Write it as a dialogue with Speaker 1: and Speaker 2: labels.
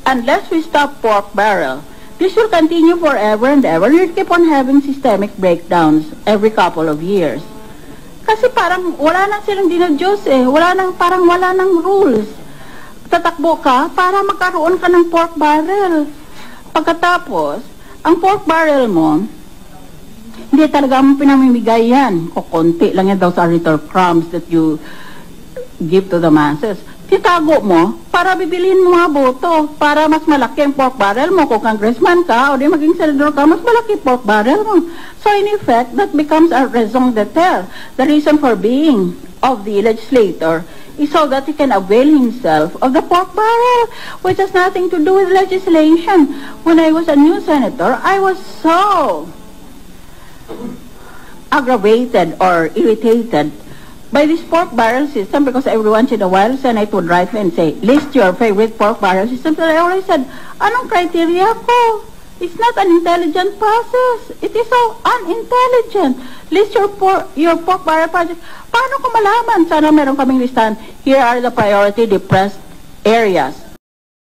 Speaker 1: unless we stop pork barrel, this will continue forever and ever. We'll keep on having systemic breakdowns every couple of years. Kasi parang wala nang silang dinadiyos eh. Parang wala nang rules. Tatakbo ka para magkaroon ka ng pork barrel. Pagkatapos, ang pork barrel mo, hindi talaga mo pinamimigay yan. Kukunti lang yan, those are little crumbs that you give to the masses. Titago mo para bibilhin mo mga boto, para mas malaki ang pork barrel mo. Kung congressman ka o di maging senador ka, mas malaki pork barrel mo. So in effect, that becomes a raison d'etre. The reason for being of the legislator is so that he can avail himself of the pork barrel, which has nothing to do with legislation. When I was a new senator, I was so aggravated or irritated by this pork barrel system, because every once in a while, Senate would write me and say, list your favorite pork barrel system. So I always said, anong criteria ko? It's not an intelligent process. It is so unintelligent. List your pork barrel project. Paano ko malaman? Sana meron kaming listahan. Here are the priority depressed areas.